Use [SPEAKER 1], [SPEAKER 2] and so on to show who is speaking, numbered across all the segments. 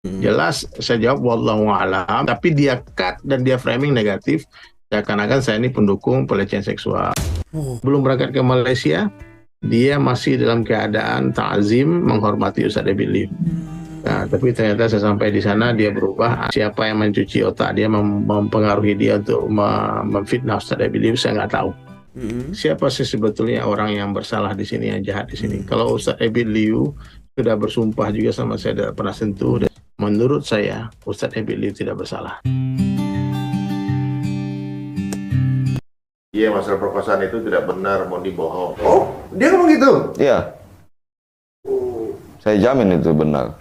[SPEAKER 1] Jelas saya jawab wallahu a'lam, tapi dia cut dan dia framing negatif seakan-akan saya ini pendukung pelecehan seksual. Belum berangkat ke Malaysia, dia masih dalam keadaan ta'zim menghormati Ustadz Ebit Liu. Nah, tapi ternyata saya sampai di sana dia berubah. Siapa yang mencuci otak dia, mempengaruhi dia untuk memfitnah Ustadz Ebit Liu, saya nggak tahu. Siapa sih sebetulnya orang yang bersalah di sini, yang jahat di sini? Kalau Ustadz Ebit Liu sudah bersumpah juga sama saya, tidak pernah sentuh. Dan menurut saya Ustadz Ebit Liu tidak bersalah.
[SPEAKER 2] Iya, masalah perkosaan itu tidak benar, mau dibohong. Oh, dia ngomong gitu?
[SPEAKER 3] Iya. Saya jamin itu benar.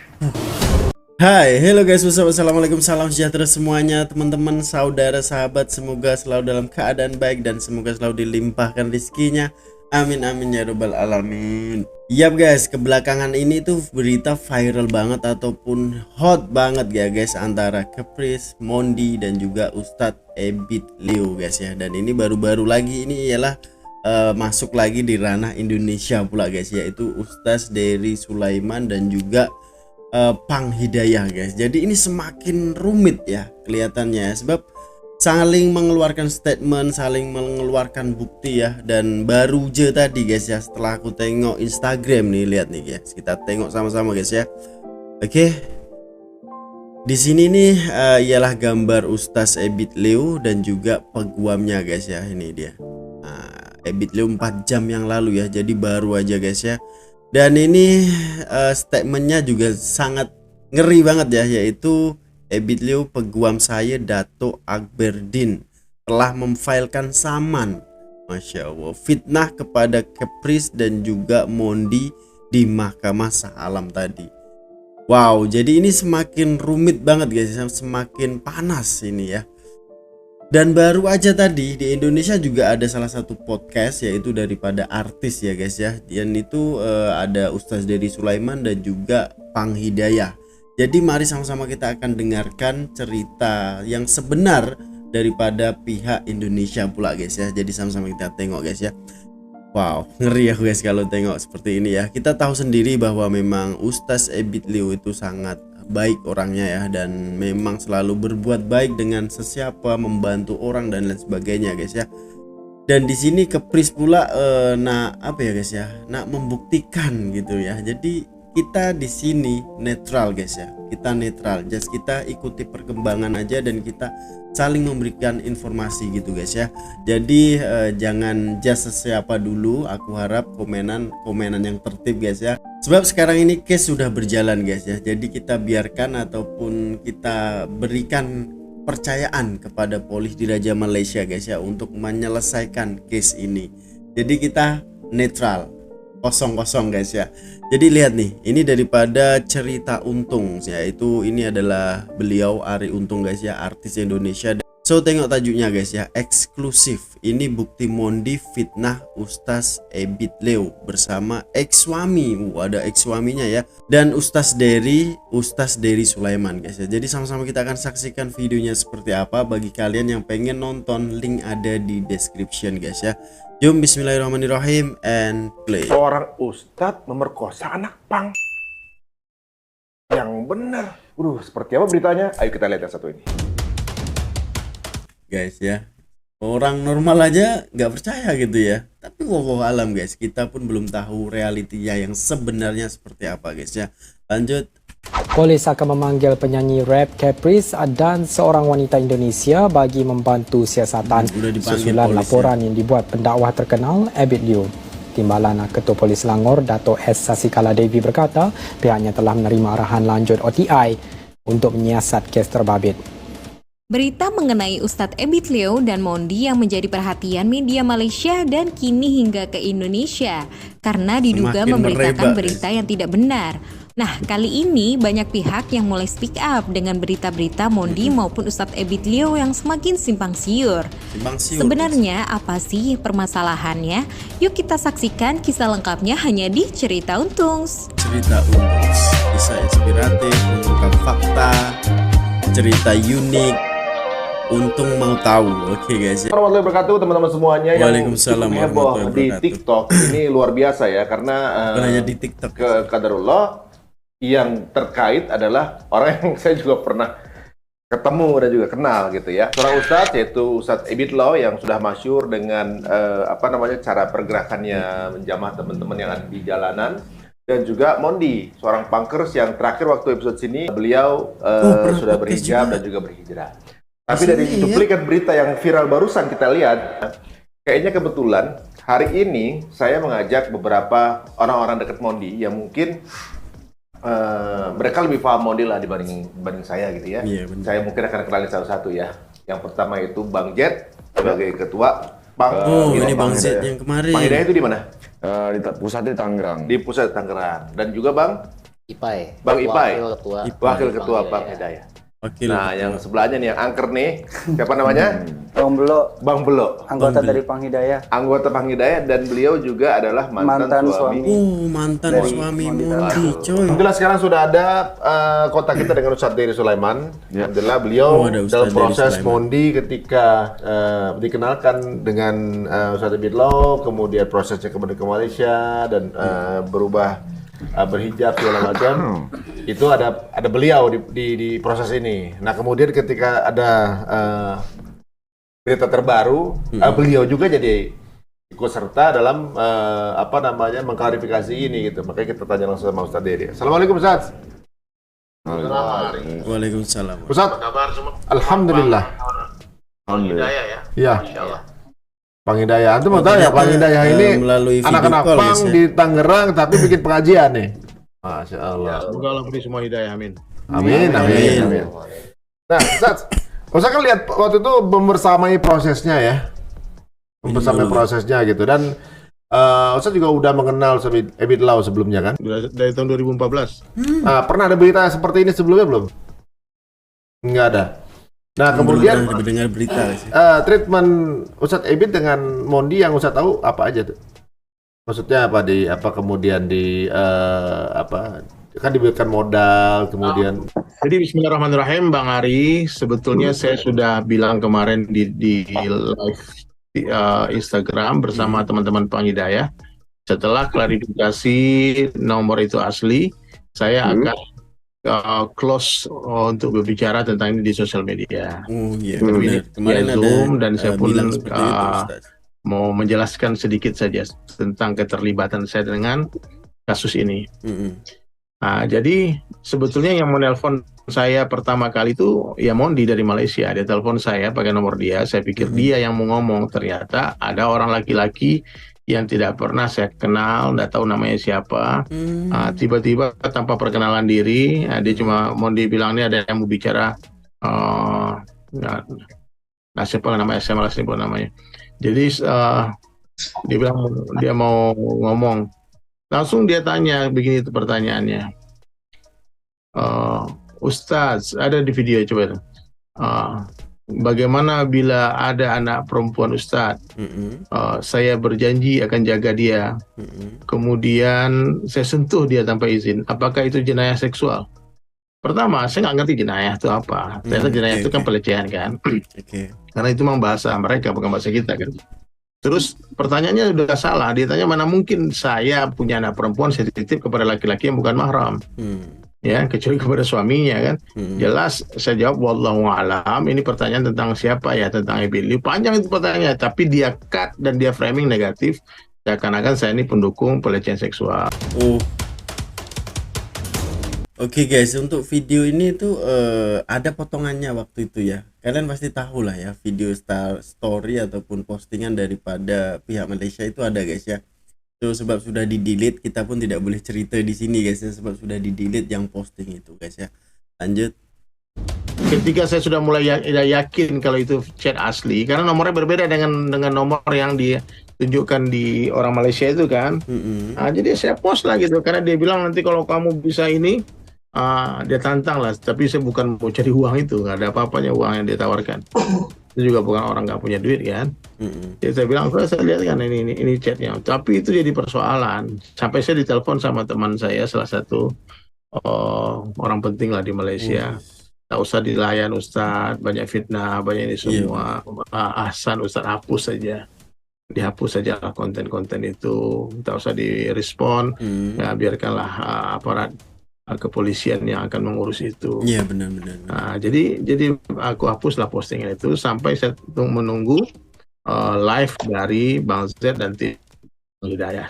[SPEAKER 4] Hai, hello guys, wassalamualaikum, salam sejahtera semuanya, teman-teman, saudara, sahabat. Semoga selalu dalam keadaan baik dan semoga selalu dilimpahkan rezekinya. Amin amin ya robbal alamin. Yap guys, kebelakangan ini tuh berita viral banget ataupun hot banget ya guys, antara Caprice, Mondi dan juga Ustadz Ebit Liu guys ya. Dan ini baru-baru lagi ini ialah masuk lagi di ranah Indonesia pula guys, yaitu Ustadz Dery Sulaiman dan juga Pang Hidayah guys. Jadi ini semakin rumit ya kelihatannya, sebab saling mengeluarkan statement, saling mengeluarkan bukti ya. Dan baru aja tadi guys ya, setelah aku tengok Instagram nih, lihat nih guys, kita tengok sama-sama guys ya. Oke, di sini nih ialah gambar Ustadz Ebit Liu dan juga peguamnya guys ya. Ini dia Ebit Liu 4 jam yang lalu ya, jadi baru aja guys ya. Dan ini statementnya juga sangat ngeri banget ya, yaitu Ebit Liu, peguam saya Dato Akberdin, telah memfilekan saman, Masya Allah, fitnah kepada Caprice dan juga Mondi di Mahkamah Shah Alam tadi. Wow, jadi ini semakin rumit banget guys, semakin panas ini ya. Dan baru aja tadi di Indonesia juga ada salah satu podcast, yaitu daripada artis ya guys ya. Dan itu ada Ustadz Dery Sulaiman dan juga Pang Hidayah. Jadi mari sama-sama kita akan dengarkan cerita yang sebenar daripada pihak Indonesia pula guys ya. Jadi sama-sama kita tengok guys ya. Wow, ngeri ya guys kalau tengok seperti ini ya. Kita tahu sendiri bahwa memang Ustadz Ebit Liu itu sangat baik orangnya ya, dan memang selalu berbuat baik dengan sesiapa, membantu orang dan lain sebagainya guys ya. Dan di sini Caprice pula nak apa ya guys ya, nak membuktikan gitu ya. Jadi kita di sini netral guys ya, kita netral, just kita ikuti perkembangan aja dan kita saling memberikan informasi gitu guys ya. Jadi jangan just siapa dulu. Aku harap komenan yang tertib guys ya, sebab sekarang ini case sudah berjalan guys ya. Jadi kita biarkan ataupun kita berikan percayaan kepada Polisi Diraja Malaysia guys ya untuk menyelesaikan case ini. Jadi kita netral, kosong guys ya. Jadi lihat nih, ini daripada Cerita Untung, yaitu ini adalah beliau Arie Untung guys ya, artis Indonesia. So tengok tajuknya guys ya, eksklusif. Ini bukti Mondi fitnah Ustadz Ebit Liu bersama ex suami. Ada ex suaminya ya. Dan Ustadz Dery Sulaiman guys ya. Jadi sama-sama kita akan saksikan videonya seperti apa. Bagi kalian yang pengen nonton, link ada di description guys ya. Jom bismillahirrahmanirrahim and play.
[SPEAKER 2] Seorang ustadz memerkosa anak pang. Yang benar. Seperti apa beritanya? Ayo kita lihat yang satu ini.
[SPEAKER 4] Guys ya, orang normal aja nggak percaya gitu ya. Tapi wallahu alam guys, kita pun belum tahu realitinya yang sebenarnya seperti apa guys ya. Lanjut.
[SPEAKER 5] Polis akan memanggil penyanyi rap Caprice dan seorang wanita Indonesia bagi membantu siasatan susulan laporan yang dibuat pendakwah terkenal Ebit Liu. Timbalan Ketua Polis Selangor Dato' S. Sasikala Devi berkata pihaknya telah menerima arahan lanjut OTI untuk menyiasat kes terbabit.
[SPEAKER 6] Berita mengenai Ustadz Ebit Liu dan Mondi yang menjadi perhatian media Malaysia dan kini hingga ke Indonesia karena diduga memberitakan berita yang tidak benar. Nah, kali ini banyak pihak yang mulai speak up dengan berita-berita Mondi maupun Ustadz Ebit Liu yang semakin simpang siur. Sebenarnya apa sih permasalahannya? Yuk kita saksikan kisah lengkapnya hanya di Cerita Untungs.
[SPEAKER 4] Cerita Untungs, kisah inspiratif, mengungkap fakta, cerita unik. Untung mau tahu. Oke guys ya.
[SPEAKER 2] Warahmatullahi wabarakatuh teman-teman semuanya yang
[SPEAKER 4] Waalaikumsalam
[SPEAKER 2] heboh di TikTok. Ini luar biasa ya, karena
[SPEAKER 4] bukan hanya di TikTok.
[SPEAKER 2] Qadarullah yang terkait adalah orang yang saya juga pernah ketemu dan juga kenal gitu ya. Seorang ustadz, yaitu Ustadz Ebit Law yang sudah masyhur dengan cara pergerakannya menjamah teman-teman yang ada di jalanan. Dan juga Mondi, seorang punkers yang terakhir waktu episode sini beliau sudah berhijab dan juga berhijrah. Tapi dari cuplikan berita yang viral barusan kita lihat, kayaknya kebetulan hari ini saya mengajak beberapa orang-orang dekat Mondi yang mungkin mereka lebih paham Mondi lah dibanding saya gitu ya. Saya mungkin akan kenalin satu-satu ya. Yang pertama itu Bang Jet sebagai ketua.
[SPEAKER 4] Ini Bang Jet yang kemarin.
[SPEAKER 2] Bang Hidayah itu di mana?
[SPEAKER 3] Di pusatnya Tangerang.
[SPEAKER 2] Di pusat Tangerang. Dan juga Bang
[SPEAKER 7] Ipai.
[SPEAKER 2] Bang Ipai. Wakil ketua
[SPEAKER 7] Bang
[SPEAKER 2] Bang Hidayah.
[SPEAKER 4] Nah,
[SPEAKER 2] yang sebelahnya nih yang angker nih, siapa namanya?
[SPEAKER 8] Bang Belo,
[SPEAKER 2] Bang Belo,
[SPEAKER 8] anggota dari Pang Hidayah.
[SPEAKER 2] Anggota Pang Hidayah, dan beliau juga adalah mantan suami.
[SPEAKER 4] Mantan suami Mondi, coy.
[SPEAKER 2] Alhamdulillah sekarang sudah ada kontak kita dengan Ustadz Dery Sulaiman. Alhamdulillah beliau dalam proses Mondi ketika dikenalkan dengan Ustadz Ebit Law, kemudian prosesnya kembali ke Malaysia dan berubah berhijab segala macam. Itu ada beliau di proses ini. Nah, kemudian ketika ada berita terbaru, beliau juga jadi ikut serta dalam mengklarifikasi ini gitu. Makanya kita tanya langsung sama Ustadz Dery. Assalamualaikum Ustadz.
[SPEAKER 4] Waalaikumsalam.
[SPEAKER 2] Ustadz,
[SPEAKER 1] Apa kabar semua?
[SPEAKER 2] alhamdulillah.
[SPEAKER 1] Bang Hidayah ya.
[SPEAKER 2] Iya.
[SPEAKER 1] Insyaallah.
[SPEAKER 2] Bang Hidayah, itu mau tanya Bang Hidayah ini anak-anak Pang di Tangerang tapi bikin pengajian nih. Masya Allah.
[SPEAKER 1] Semoga Allah beri semua hidayah, amin.
[SPEAKER 2] Amin. Nah, Ustadz kan lihat waktu itu membersamai prosesnya ya. Membersamai prosesnya gitu. Dan Ustadz juga udah mengenal Ebit Law sebelumnya kan?
[SPEAKER 1] Dari tahun 2014.
[SPEAKER 2] Pernah ada berita seperti ini sebelumnya belum? Enggak ada. Nah, kemudian
[SPEAKER 4] mendengar berita sih.
[SPEAKER 2] Treatment Ustadz Ebit dengan Mondi yang Ustadz tahu apa aja tuh? Maksudnya kemudian kan diberikan modal kemudian.
[SPEAKER 1] Jadi bismillahirrahmanirrahim Bang Ari, sebetulnya saya sudah bilang kemarin di live di Instagram bersama teman-teman Pang Hidayah, setelah klarifikasi nomor itu asli, saya akan close untuk berbicara tentang ini di sosial media.
[SPEAKER 4] Kemarin ada
[SPEAKER 1] Zoom dan saya pun mau menjelaskan sedikit saja tentang keterlibatan saya dengan kasus ini. Nah, jadi sebetulnya yang menelpon saya pertama kali itu ya Mondi dari Malaysia. Dia telepon saya pakai nomor dia. Saya pikir dia yang mau ngomong. Ternyata ada orang laki-laki yang tidak pernah saya kenal, nggak tahu namanya siapa. Tiba-tiba tanpa perkenalan diri, dia cuma Mondi bilang ini ada yang mau bicara. Siapa namanya? Saya malas sebut namanya. Jadi dia bilang dia mau ngomong. Langsung dia tanya begini itu pertanyaannya. Ustaz, ada di video coba. Bagaimana bila ada anak perempuan Ustaz? Saya berjanji akan jaga dia. Kemudian saya sentuh dia tanpa izin. Apakah itu jenayah seksual? Pertama, saya nggak ngerti jenayah itu apa. Ternyata jenayah itu kan pelecehan kan. Karena itu memang bahasa mereka, bukan bahasa kita kan. Terus pertanyaannya udah salah. Dia tanya mana mungkin saya punya anak perempuan saya titip kepada laki-laki yang bukan mahram. Ya, kecuali kepada suaminya kan. Jelas saya jawab wallahu a'lam. Ini pertanyaan tentang siapa ya, tentang Ebit Law. Panjang itu pertanyaannya, tapi dia cut dan dia framing negatif. Seakan-akan saya ini pendukung pelecehan seksual.
[SPEAKER 4] Oke guys, untuk video ini tuh ada potongannya waktu itu ya. Kalian pasti tahu lah ya, video story ataupun postingan daripada pihak Malaysia itu ada guys ya. So, sebab sudah di-delete, kita pun tidak boleh cerita di sini guys ya, sebab sudah di-delete yang posting itu guys ya. Lanjut.
[SPEAKER 1] Ketika saya sudah mulai yakin kalau itu chat asli, karena nomornya berbeda dengan nomor yang ditunjukkan di orang Malaysia itu kan. Nah, jadi saya post lah gitu, karena dia bilang nanti kalau kamu bisa ini, dia tantang lah, tapi saya bukan mau cari uang itu, nggak ada apa-apanya uang yang dia tawarkan. Itu juga bukan orang nggak punya duit kan. Jadi saya bilang, saya lihat kan ini chatnya, tapi itu jadi persoalan. Sampai saya ditelepon sama teman saya, salah satu orang penting lah di Malaysia. Tak usah dilayan Ustadz, banyak fitnah, banyak ini semua. Ahsan Ustadz, hapus saja. Dihapus saja lah konten-konten itu, tak usah direspon. Ya biarkanlah aparat kepolisian yang akan mengurus itu.
[SPEAKER 4] Iya, benar-benar.
[SPEAKER 1] Nah, jadi aku hapuslah postingan itu sampai saya menunggu live dari Bang Z dan tim Hidayah.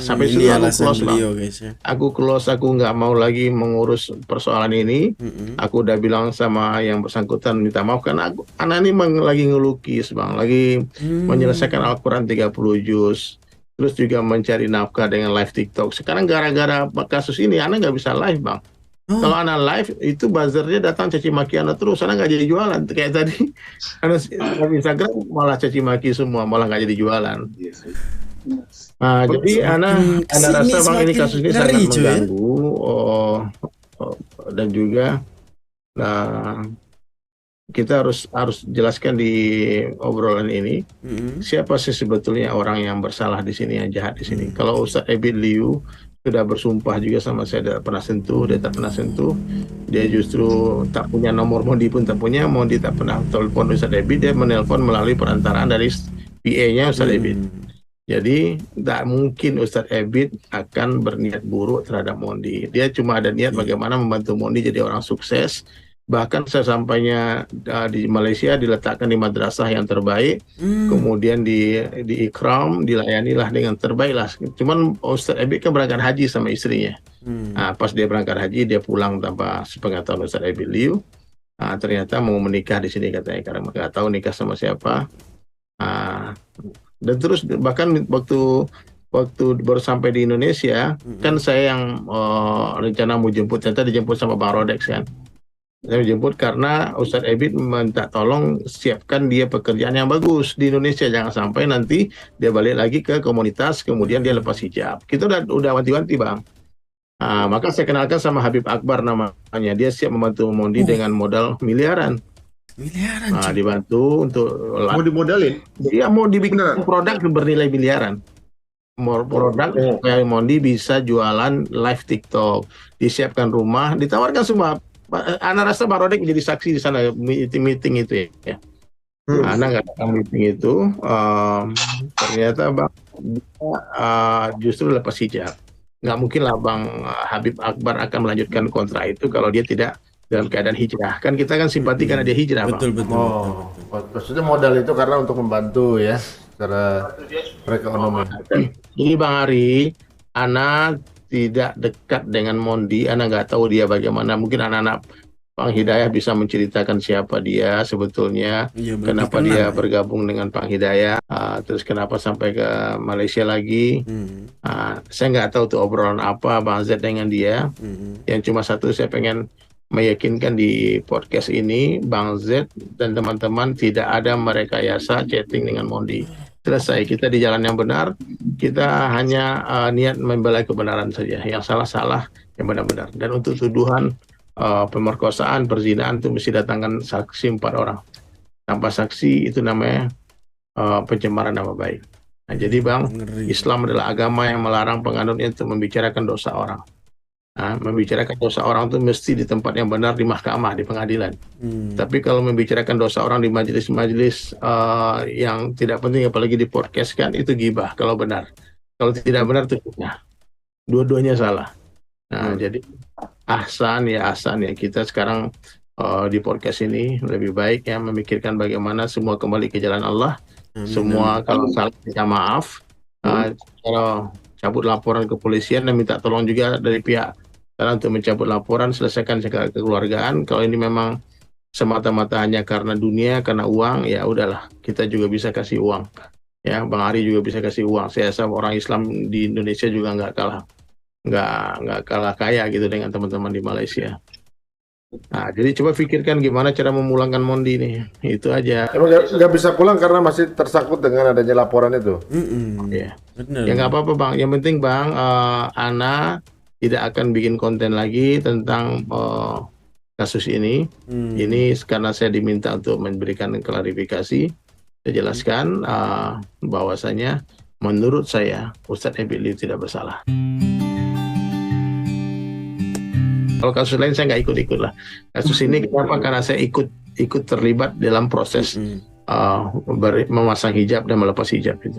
[SPEAKER 1] Sampai
[SPEAKER 4] ini
[SPEAKER 1] situ aku
[SPEAKER 4] alasan
[SPEAKER 1] close, Bang.
[SPEAKER 4] beliau, guys ya.
[SPEAKER 1] Aku close, aku nggak mau lagi mengurus persoalan ini. Aku udah bilang sama yang bersangkutan minta maaf karena anak ini lagi ngelukis, Bang, lagi menyelesaikan Al-Quran 30 juz. Terus juga mencari nafkah dengan live TikTok. Sekarang gara-gara kasus ini, anak nggak bisa live, Bang. Kalau anak live, itu buzzernya datang caci maki anak terus. Anak nggak jadi jualan. Kayak tadi, anak Instagram malah caci maki semua, malah nggak jadi jualan. Nah, jadi anak rasa, Bang, ini kasus ini sangat mengganggu. Dan juga, kita harus jelaskan di obrolan ini siapa sih sebetulnya orang yang bersalah di sini, yang jahat di sini. Kalau Ustadz Ebit Liu sudah bersumpah juga sama saya, dia tak pernah sentuh, dia justru tak punya nomor Mondi pun tak punya, Mondi tak pernah telepon Ustadz Ebit, dia menelpon melalui perantaraan dari PA-nya Ustadz Ebit. Jadi tak mungkin Ustadz Ebit akan berniat buruk terhadap Mondi. Dia cuma ada niat bagaimana membantu Mondi jadi orang sukses. Bahkan sesampainya di Malaysia diletakkan di madrasah yang terbaik, kemudian di ikram, dilayanilah dengan terbaik lah. Cuman Ustadz Ebit kan berangkat haji sama istrinya. Nah, pas dia berangkat haji, dia pulang tanpa sepengetahuan Ustadz Ebit Liu. Ternyata mau menikah di sini katanya, karena nggak tahu nikah sama siapa. Dan terus bahkan waktu baru sampai di Indonesia, kan saya yang rencana mau jemput, ternyata dijemput sama Bang Rodex kan. Saya jemput karena Ustadz Ebit minta tolong siapkan dia pekerjaan yang bagus di Indonesia, jangan sampai nanti dia balik lagi ke komunitas kemudian dia lepas hijab. Kita udah wanti-wanti, Bang. Maka saya kenalkan sama Habib Akbar namanya, dia siap membantu Mondi dengan modal miliaran. Dibantu untuk
[SPEAKER 2] Mau dimodalin?
[SPEAKER 1] Dia mau dibikin produk bernilai miliaran. Produk supaya Mondi bisa jualan live TikTok, disiapkan rumah, ditawarkan semua. Anak rasa Bang Rodek menjadi saksi di sana meeting itu ya. Anak nggak datang meeting itu, ternyata Bang justru lepas hijab. Nggak mungkin lah Bang Habib Akbar akan melanjutkan kontrak itu kalau dia tidak dalam keadaan hijrah. Kan kita kan simpati karena dia hijrah, Bang.
[SPEAKER 4] Betul.
[SPEAKER 2] Maksudnya modal itu karena untuk membantu ya secara perekonomian.
[SPEAKER 1] Jadi Bang Ari, anak tidak dekat dengan Mondi, anak nggak tahu dia bagaimana. Mungkin anak-anak Pang Hidayah bisa menceritakan siapa dia sebetulnya, kenapa dia bergabung dengan Pang Hidayah, terus kenapa sampai ke Malaysia lagi. Saya nggak tahu tuh obrolan apa Bang Z dengan dia. Yang cuma satu saya pengen meyakinkan di podcast ini, Bang Z dan teman-teman tidak ada merekayasa chatting dengan Mondi. Selesai, kita di jalan yang benar, kita hanya niat membela kebenaran saja, yang salah-salah, yang benar-benar. Dan untuk tuduhan pemerkosaan, perzinahan itu mesti datangkan saksi 4 orang. Tanpa saksi itu namanya pencemaran nama baik. Nah, jadi Bang, Islam adalah agama yang melarang penganutnya untuk membicarakan dosa orang. Membicarakan dosa orang itu mesti di tempat yang benar, di mahkamah, di pengadilan. Tapi kalau membicarakan dosa orang di majelis-majelis yang tidak penting, apalagi di podcast kan, itu gibah kalau benar. Kalau tidak benar itu fitnah. Dua-duanya salah. Nah, jadi ahsan ya kita sekarang di podcast ini lebih baik ya memikirkan bagaimana semua kembali ke jalan Allah. Semua kalau salah minta maaf. Kalau cabut laporan ke kepolisian dan minta tolong juga dari pihak karena untuk mencabut laporan, selesaikan segala kekeluargaan. Kalau ini memang semata-mata hanya karena dunia, karena uang, ya udahlah, kita juga bisa kasih uang. Ya, Bang Ari juga bisa kasih uang. Saya rasa orang Islam di Indonesia juga nggak kalah kaya gitu dengan teman-teman di Malaysia. Nah, jadi coba pikirkan gimana cara memulangkan Mondi nih. Itu aja.
[SPEAKER 2] Emang nggak bisa pulang karena masih tersangkut dengan adanya laporan itu?
[SPEAKER 1] Ya, nggak apa-apa Bang. Yang penting Bang, Ana tidak akan bikin konten lagi tentang kasus ini. Ini karena saya diminta untuk memberikan klarifikasi. Saya jelaskan bahwasanya menurut saya Ustadz Ebit Liu tidak bersalah. Kalau kasus lain saya nggak ikut-ikut lah. Kasus ini kenapa? Karena saya ikut terlibat dalam proses memasang hijab dan melepas hijab itu.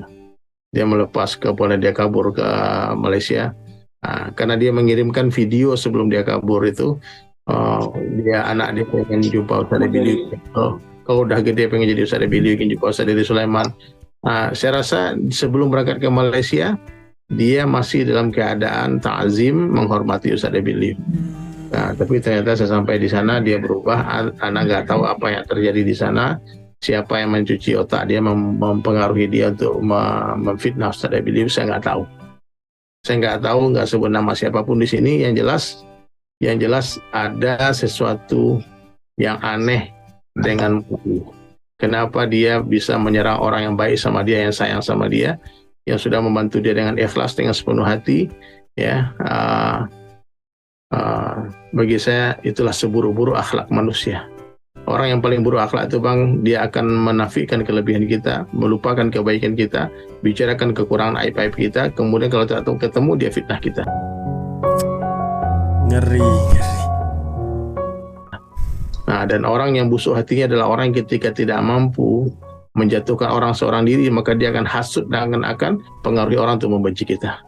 [SPEAKER 1] Dia melepas, kemudian dia kabur ke Malaysia. Karena dia mengirimkan video sebelum dia kabur itu, anak dia pengen jumpa Ustaz Ebilio. Kalau udah gede pengen jadi Ustaz Ebilio, ingin jumpa Ustaz Dede Sulaiman. Saya rasa sebelum berangkat ke Malaysia, dia masih dalam keadaan ta'zim, menghormati Ustaz Ebilio. Tapi ternyata saya sampai di sana dia berubah. Anak nggak tahu apa yang terjadi di sana, siapa yang mencuci otak dia, mempengaruhi dia untuk memfitnah Ustaz Ebilio. Saya nggak tahu. Nggak sebut nama siapapun di sini. Yang jelas ada sesuatu yang aneh dengan Modi. Kenapa dia bisa menyerang orang yang baik sama dia, yang sayang sama dia, yang sudah membantu dia dengan ikhlas, dengan sepenuh hati, ya. Bagi saya itulah seburuk-buruk akhlak manusia. Orang yang paling buruk akhlak itu, Bang, dia akan menafikan kelebihan kita, melupakan kebaikan kita, bicarakan kekurangan aib-aib kita, kemudian kalau tidak ketemu dia fitnah kita.
[SPEAKER 4] Ngeri.
[SPEAKER 1] Dan orang yang busuk hatinya adalah orang yang ketika tidak mampu menjatuhkan orang seorang diri, maka dia akan hasut dan akan pengaruhi orang untuk membenci kita.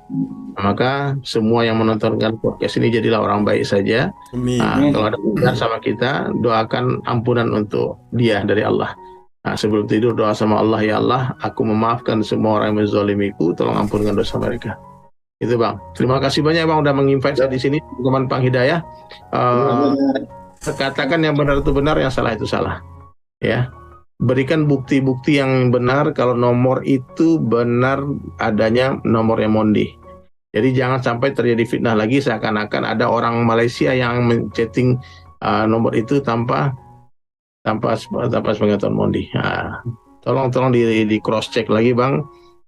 [SPEAKER 1] Maka semua yang menontonkan podcast ini jadilah orang baik saja. Kalau ada benar sama kita, doakan ampunan untuk dia dari Allah. Sebelum tidur doa sama Allah, ya Allah, aku memaafkan semua orang yang menzalimiku, tolong ampunkan dosa mereka. Itu, Bang. Terima kasih banyak, Bang, udah menginvite saya di sini, teman Pang Hidayah. Katakan yang benar itu benar, yang salah itu salah. Ya. Berikan bukti-bukti yang benar kalau nomor itu benar adanya nomornya Mondi. Jadi jangan sampai terjadi fitnah lagi seakan-akan ada orang Malaysia yang men-chatting nomor itu tanpa sepengetahuan Mondi. Tolong di cross check lagi, Bang.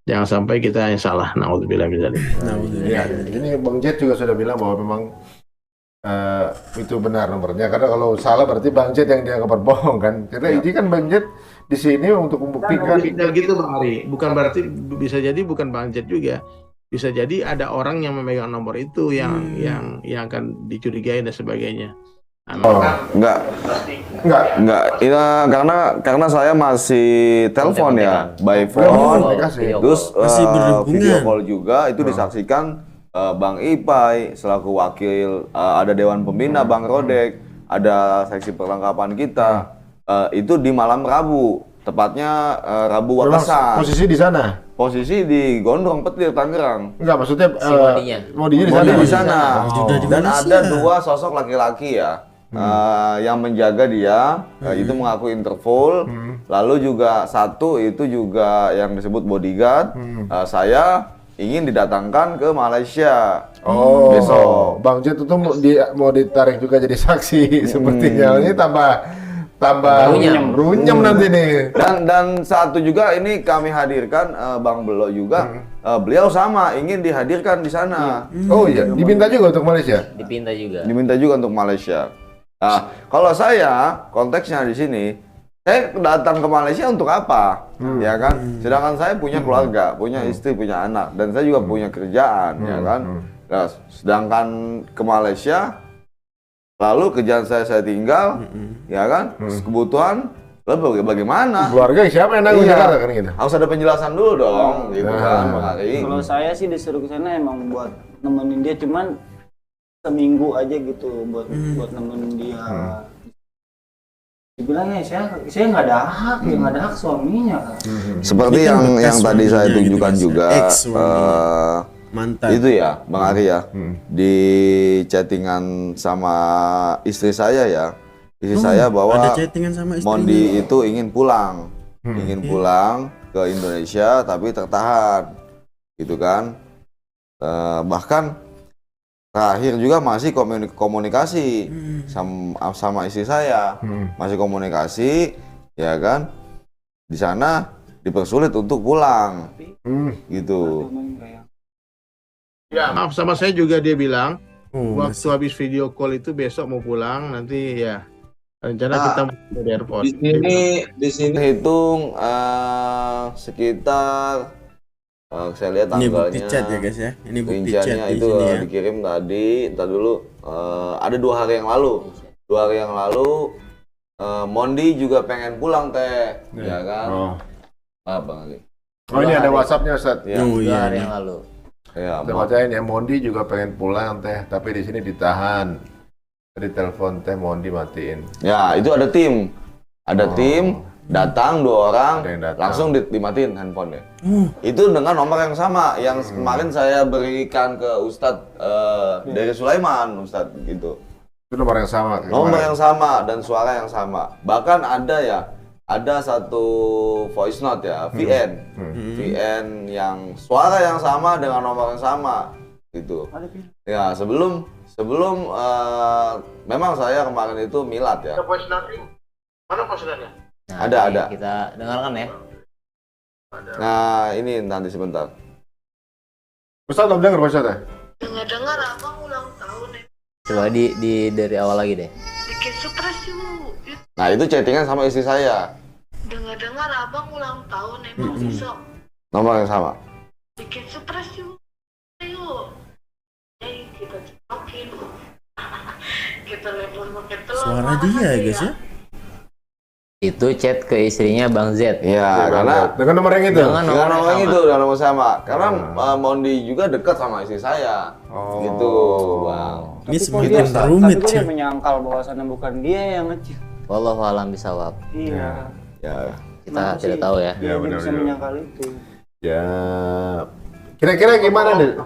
[SPEAKER 1] Jangan sampai kita yang salah. Nauzubillah min dzalik.
[SPEAKER 2] Ya, ini Bang Jet juga sudah bilang bahwa memang itu benar nomornya, karena kalau salah berarti Bang Jet yang dianggap berbohong kan. Karena ini kan Bang Jet di sini untuk membuktikan.
[SPEAKER 1] Gitu, Bang Ari. Bukan berarti, bisa jadi bukan Bang Jet juga. Bisa jadi ada orang yang memegang nomor itu yang akan dicurigai dan sebagainya.
[SPEAKER 3] Enggak. Iya, karena saya masih telepon ya, by phone. Terus video call juga itu disaksikan Bang Ipai selaku wakil, ada Dewan Pembina Bang Rodek, ada seksi perlengkapan kita. Itu di malam Rabu, tepatnya Rabu Wakasan.
[SPEAKER 2] Posisi di sana?
[SPEAKER 3] Posisi di Gondrong Petir, Tangerang.
[SPEAKER 2] Enggak, maksudnya Modinya
[SPEAKER 3] di sana. Dan ada dua sosok laki-laki ya, yang menjaga dia, itu mengaku Interpol. Lalu juga satu itu juga yang disebut bodyguard. Saya ingin didatangkan ke Malaysia besok.
[SPEAKER 2] Bang Jet itu mau ditarik juga jadi saksi sepertinya. Ini tambah runyam nanti nih.
[SPEAKER 3] Dan satu juga ini kami hadirkan Bang Belo juga. Beliau sama ingin dihadirkan di sana.
[SPEAKER 2] Oh iya, diminta juga untuk Malaysia.
[SPEAKER 3] Diminta juga untuk Malaysia. Nah, kalau saya konteksnya di sini, saya datang ke Malaysia untuk apa? Ya kan? Sedangkan saya punya keluarga, punya istri, punya anak, dan saya juga punya kerjaan, ya kan? Nah, sedangkan ke Malaysia, lalu kerjaan saya tinggal, ya kan? Kebutuhan, lalu bagaimana?
[SPEAKER 2] Keluarga siapa yang nanggung Jakarta kan gitu?
[SPEAKER 3] Harus ada penjelasan dulu dong, gitu kan, Bang Ari.
[SPEAKER 8] Kalau saya sih disuruh ke sana emang buat nemenin dia, cuman seminggu aja gitu buat nemenin dia. Dibilangnya saya nggak ada hak, nggak ada hak suaminya kan.
[SPEAKER 3] Seperti yang tadi saya tunjukkan juga,
[SPEAKER 4] mantan.
[SPEAKER 3] Itu ya, Bang Ari ya, di chattingan sama istri saya ya, istri saya bahwa Mondi itu ingin pulang ke Indonesia tapi tertahan, gitu kan. Bahkan terakhir juga masih komunikasi sama istri saya, masih komunikasi, ya kan. Di sana dipersulit untuk pulang, gitu.
[SPEAKER 1] Ya, maaf, sama saya juga dia bilang waktu habis video call itu besok mau pulang, nanti ya rencana kita mau di airport.
[SPEAKER 3] Di sini hitung sekitar saya lihat tanggalnya.
[SPEAKER 4] Ini bukti chat ya guys ya. Ini bukti chat di
[SPEAKER 3] itu
[SPEAKER 4] sini ya.
[SPEAKER 3] dikirim tadi, entar dulu ada 2 hari yang lalu. 2 hari yang lalu Mondi juga pengen pulang teh, ya kan? Bang Ali.
[SPEAKER 2] Oh, ini ada WhatsApp-nya, Ustaz.
[SPEAKER 3] Ya,
[SPEAKER 8] 2 hari yang lalu.
[SPEAKER 3] Ya,
[SPEAKER 2] Teh bacain ya, Mondi juga pengen pulang teh, tapi di sini ditahan. Tadi telepon teh Mondi matiin.
[SPEAKER 3] ya itu ada tim. Ada tim, datang 2 orang,
[SPEAKER 2] Ada yang datang.
[SPEAKER 3] langsung dimatiin handphonenya. Itu dengan nomor yang sama, yang kemarin saya berikan ke Ustadz dari Sulaiman, Ustadz gitu.
[SPEAKER 2] Itu nomor yang sama.
[SPEAKER 3] Nomor yang sama dan suara yang sama. Bahkan ada satu voice note ya, VN yang suara yang sama dengan nomor yang sama gitu. Ya, sebelum memang saya kemarin itu milad ya.
[SPEAKER 1] voice note? Mana voice note-nya?
[SPEAKER 7] Nah,
[SPEAKER 3] Ada.
[SPEAKER 7] ini kita dengarkan ya.
[SPEAKER 3] Nah, ini nanti sebentar.
[SPEAKER 2] Ustaz belum dengar voice note?
[SPEAKER 9] Dengar-dengar abang ulang tahun ya.
[SPEAKER 7] Coba di dari awal lagi deh.
[SPEAKER 9] Bikin stres yuk.
[SPEAKER 3] Nah, itu chattingan sama istri saya.
[SPEAKER 9] Dengar-dengar abang ulang tahun emang besok.
[SPEAKER 3] Nomor yang sama.
[SPEAKER 9] Bikin stres yuk. Ayo. Kita cekokin. Kita lepon pakai telur.
[SPEAKER 4] Suara dia ya guys ya.
[SPEAKER 7] Itu chat ke istrinya Bang Z.
[SPEAKER 3] Ya, karena
[SPEAKER 2] dengan nomor yang itu.
[SPEAKER 7] Dengan
[SPEAKER 3] dengan nomor
[SPEAKER 7] sama.
[SPEAKER 3] itu dan nomor sama. Karena Mondi juga dekat sama istri saya. Gitu, Bang.
[SPEAKER 4] Ini
[SPEAKER 8] Tapi
[SPEAKER 4] semakin
[SPEAKER 8] kok
[SPEAKER 4] rumit
[SPEAKER 8] dia
[SPEAKER 4] ya.
[SPEAKER 8] menyangkal bahwasannya bukan dia yang ngecil.
[SPEAKER 7] Wallahu a'lam bisawab.
[SPEAKER 8] Iya.
[SPEAKER 3] Ya.
[SPEAKER 7] Kita
[SPEAKER 8] Kenapa
[SPEAKER 7] tidak
[SPEAKER 8] sih
[SPEAKER 7] tahu ya.
[SPEAKER 8] Dia
[SPEAKER 2] benar,
[SPEAKER 8] bisa
[SPEAKER 2] benar.
[SPEAKER 8] menyangkal itu.
[SPEAKER 2] Ya. Kira-kira gimana deh?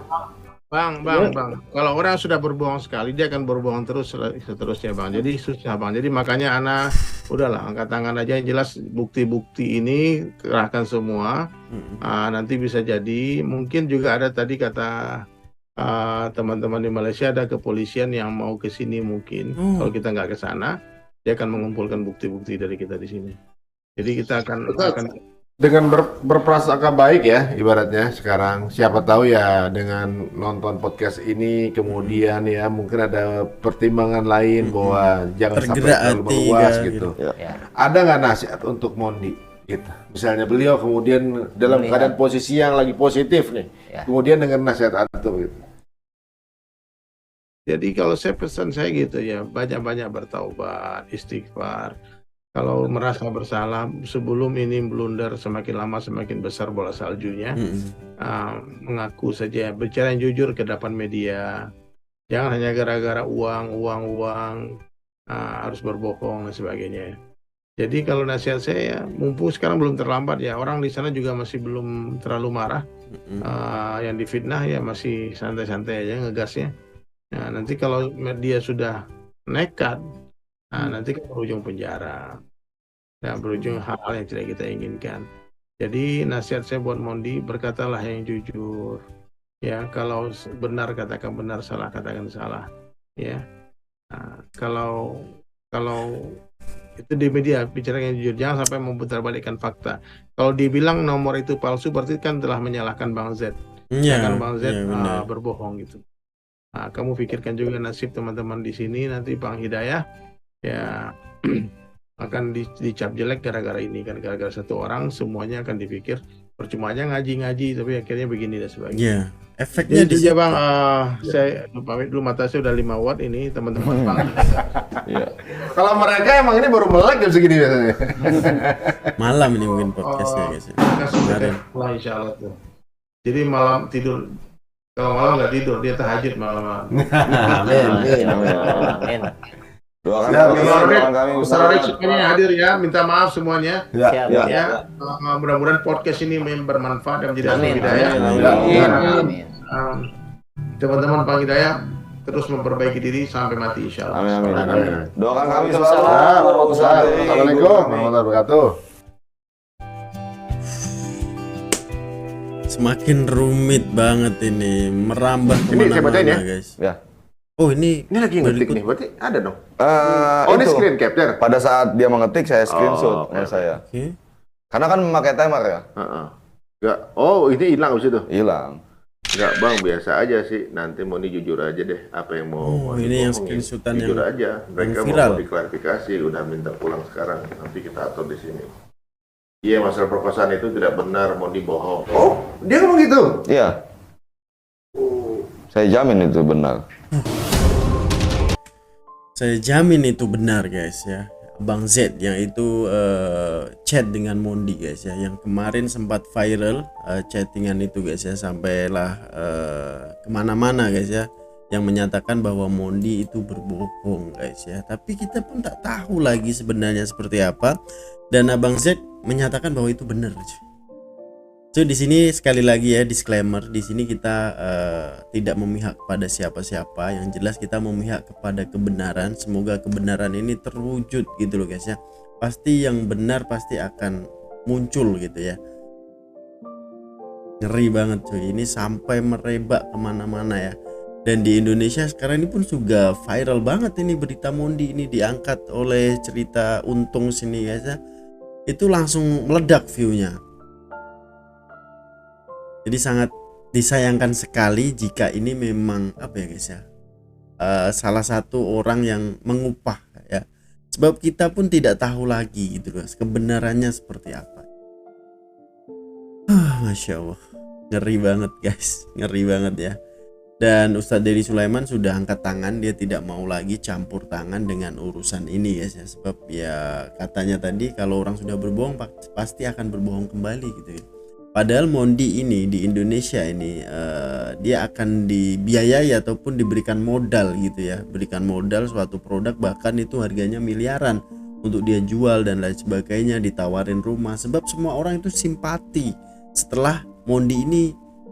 [SPEAKER 1] Bang. Kalau orang sudah berbohong sekali, dia akan berbohong terus seterusnya, Bang. Jadi susah, Bang. Jadi makanya Ana udahlah angkat tangan aja. Yang jelas bukti-bukti ini kerahkan semua. Nanti bisa jadi mungkin juga ada tadi kata teman-teman di Malaysia ada kepolisian yang mau ke sini mungkin. Kalau kita nggak ke sana, dia akan mengumpulkan bukti-bukti dari kita di sini. Jadi kita akan
[SPEAKER 2] Dengan berprasangka baik ya, ibaratnya sekarang. Siapa tahu ya dengan nonton podcast ini kemudian ya mungkin ada pertimbangan lain bahwa jangan sampai
[SPEAKER 4] Tergerak
[SPEAKER 2] terlalu
[SPEAKER 4] hati,
[SPEAKER 2] meluas
[SPEAKER 4] kan,
[SPEAKER 2] gitu.
[SPEAKER 7] Ya.
[SPEAKER 2] Ada nggak nasihat untuk Mondi? Gitu. Misalnya beliau kemudian dalam
[SPEAKER 7] Melihat.
[SPEAKER 2] keadaan posisi yang lagi positif nih,
[SPEAKER 7] Ya.
[SPEAKER 2] kemudian dengan nasihat antum gitu.
[SPEAKER 1] Jadi kalau saya pesan saya gitu ya, banyak-banyak bertaubat, istighfar. Kalau merasa bersalah, sebelum ini blunder semakin lama semakin besar bola saljunya, mengaku saja, bicara yang jujur ke depan media. Jangan hanya gara-gara uang, harus berbohong dan sebagainya. Jadi kalau nasihat saya, mumpung sekarang belum terlambat ya, orang di sana juga masih belum terlalu marah. Yang difitnah ya masih santai-santai aja ngegasnya. Nah, nanti kalau dia sudah nekat, nanti kan berujung penjara. Dan berujung hal yang tidak kita inginkan. Jadi nasihat saya buat Mondi, berkatalah yang jujur. Ya, kalau benar katakan benar, salah katakan salah. Ya, kalau itu di media bicara yang jujur, jangan sampai memutarbalikkan fakta. Kalau dibilang nomor itu palsu, berarti kan telah menyalahkan Bang Z.
[SPEAKER 4] Iya.
[SPEAKER 1] Kan Bang Z
[SPEAKER 4] benar.
[SPEAKER 1] berbohong gitu. Kamu pikirkan juga nasib teman-teman di sini, nanti Bang Hidayah ya akan dicap jelek gara-gara ini kan, gara-gara satu orang semuanya akan dipikir percuma aja ngaji tapi akhirnya begini dan sebagainya.
[SPEAKER 4] Iya. Efeknya
[SPEAKER 1] Jadi
[SPEAKER 4] di
[SPEAKER 1] itu aja
[SPEAKER 4] situ.
[SPEAKER 1] Bang, saya pamit dulu, mata saya udah 5 watt ini teman-teman Bang.
[SPEAKER 2] Kalau mereka emang ini baru melek jam segini biasanya.
[SPEAKER 4] Malam ini mungkin podcastnya guys ya. Kemarin.
[SPEAKER 1] Lah insya Allah tuh. Jadi malam tidur, kalau malam nggak tidur dia tahajud malam.
[SPEAKER 7] Amin.
[SPEAKER 3] Doakan
[SPEAKER 2] Ya,
[SPEAKER 3] kami, doakan kami
[SPEAKER 1] Ustaz
[SPEAKER 3] Ustaz.
[SPEAKER 1] Arif semuanya hadir ya, minta maaf semuanya.
[SPEAKER 7] Siap.
[SPEAKER 3] Ya.
[SPEAKER 1] Ya, mudah-mudahan podcast ini bermanfaat dan menjadi
[SPEAKER 7] Amin.
[SPEAKER 1] hidayah.
[SPEAKER 7] Amin.
[SPEAKER 1] Teman-teman Bang Hidayah terus memperbaiki diri sampai mati insya Allah.
[SPEAKER 3] Amin. Doakan kami selalu.
[SPEAKER 7] Waalaikumsalam.
[SPEAKER 3] Ustaz.
[SPEAKER 2] Assalamualaikum warahmatullahi wabarakatuh.
[SPEAKER 4] Semakin rumit banget ini, merambah
[SPEAKER 2] Ini saya bacain
[SPEAKER 4] kemana-mana
[SPEAKER 2] ya.
[SPEAKER 4] guys.
[SPEAKER 3] Ya.
[SPEAKER 4] Oh ini
[SPEAKER 2] Ini lagi ngetik
[SPEAKER 4] berikut-
[SPEAKER 2] nih, berarti ada dong.
[SPEAKER 3] Oh,
[SPEAKER 2] Ini
[SPEAKER 3] itu.
[SPEAKER 2] screen capture.
[SPEAKER 3] Pada saat dia mengetik saya screenshot
[SPEAKER 2] oke,
[SPEAKER 3] sama
[SPEAKER 2] oke.
[SPEAKER 3] saya.
[SPEAKER 4] Oke.
[SPEAKER 3] Karena kan memakai timer ya.
[SPEAKER 2] Enggak. Oh, ini hilang abis itu.
[SPEAKER 3] Hilang.
[SPEAKER 2] Enggak, Bang, biasa aja sih. Nanti Mondi jujur aja deh apa yang mau
[SPEAKER 4] Oh,
[SPEAKER 2] Mondi
[SPEAKER 4] ini yang
[SPEAKER 2] bohongin.
[SPEAKER 4] screenshotan
[SPEAKER 2] Jujur
[SPEAKER 4] yang-
[SPEAKER 2] aja. Mereka
[SPEAKER 4] viral.
[SPEAKER 2] mau diklarifikasi, udah minta pulang sekarang. Nanti kita atur di sini. Iya, masalah perkosaan itu tidak benar, Mondi bohong. Oh, dia ngomong gitu.
[SPEAKER 3] Iya. Saya jamin itu benar.
[SPEAKER 4] Saya jamin itu benar guys ya. Bang Z yang itu chat dengan Mondi guys ya, yang kemarin sempat viral chattingan itu guys ya, sampailah kemana-mana guys ya, yang menyatakan bahwa Mondi itu berbohong guys ya. Tapi kita pun tak tahu lagi sebenarnya seperti apa, dan Abang Z menyatakan bahwa itu benar. So di sini sekali lagi ya disclaimer, di sini kita tidak memihak kepada siapa-siapa, yang jelas kita memihak kepada kebenaran. Semoga kebenaran ini terwujud gitu loh guys ya. Pasti yang benar pasti akan muncul gitu ya. Ngeri banget cuy, ini sampai merebak kemana-mana ya. Dan di Indonesia sekarang ini pun juga viral banget ini berita Mondi ini, diangkat oleh cerita Untung sini guys ya. Itu langsung meledak view-nya. Jadi sangat disayangkan sekali jika ini memang apa ya guys ya, salah satu orang yang mengupah ya. Sebab kita pun tidak tahu lagi gitu guys kebenarannya seperti apa. Masya Allah, ngeri banget guys, ngeri banget ya. Dan Ustadz Deddy Sulaiman sudah angkat tangan, dia tidak mau lagi campur tangan dengan urusan ini guys ya. Sebab ya katanya tadi kalau orang sudah berbohong pasti akan berbohong kembali gitu ya. Padahal Mondi ini di Indonesia ini dia akan dibiayai ataupun diberikan modal gitu ya, berikan modal suatu produk bahkan itu harganya miliaran untuk dia jual dan lain sebagainya, ditawarin rumah. Sebab semua orang itu simpati setelah Mondi ini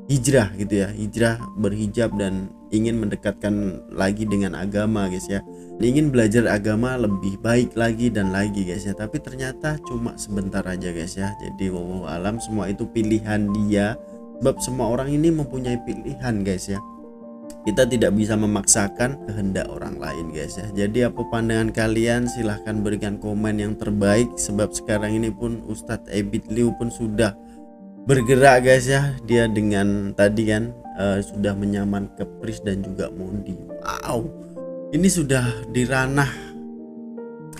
[SPEAKER 4] hijrah gitu ya, hijrah berhijab dan ingin mendekatkan lagi dengan agama guys ya, ingin belajar agama lebih baik lagi dan lagi guys ya. Tapi ternyata cuma sebentar aja guys ya. Jadi wallahu alam, semua itu pilihan dia, sebab semua orang ini mempunyai pilihan guys ya. Kita tidak bisa memaksakan kehendak orang lain guys ya. Jadi apa pandangan kalian, silahkan berikan komen yang terbaik. Sebab sekarang ini pun Ustadz Ebit Liu pun sudah bergerak guys ya, dia dengan tadi kan sudah menyaman ke Pris dan juga Mondi. Wow, ini sudah di ranah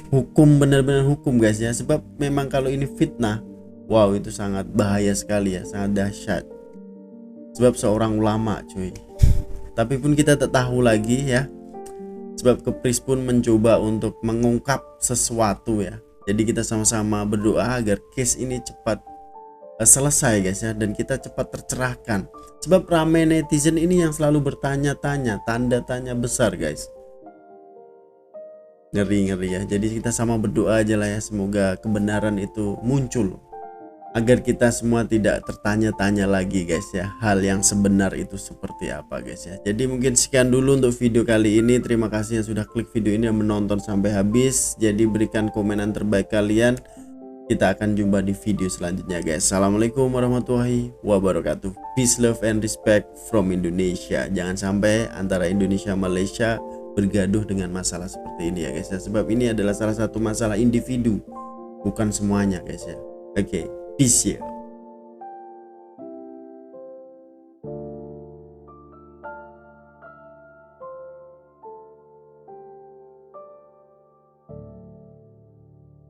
[SPEAKER 4] hukum, benar-benar hukum guys ya. Sebab memang kalau ini fitnah, wow itu sangat bahaya sekali ya, sangat dahsyat. Sebab seorang ulama cuy. Tapi pun kita tak tahu lagi ya. Sebab Kepris pun mencoba untuk mengungkap sesuatu ya. Jadi kita sama-sama berdoa agar case ini cepat selesai guys ya, dan kita cepat tercerahkan. Sebab ramai netizen ini yang selalu bertanya-tanya, tanda tanya besar guys. Ngeri ya. Jadi kita sama berdoa aja lah ya, semoga kebenaran itu muncul agar kita semua tidak tertanya-tanya lagi guys ya, hal yang sebenar itu seperti apa guys ya. Jadi mungkin sekian dulu untuk video kali ini. Terima kasih yang sudah klik video ini dan menonton sampai habis. Jadi berikan komenan terbaik kalian. Kita akan jumpa di video selanjutnya guys. Assalamualaikum warahmatullahi wabarakatuh. Peace, love, and respect from Indonesia. Jangan sampai antara Indonesia Malaysia bergaduh dengan masalah seperti ini ya guys ya. Sebab ini adalah salah satu masalah individu, bukan semuanya guys ya. Oke, peace ya.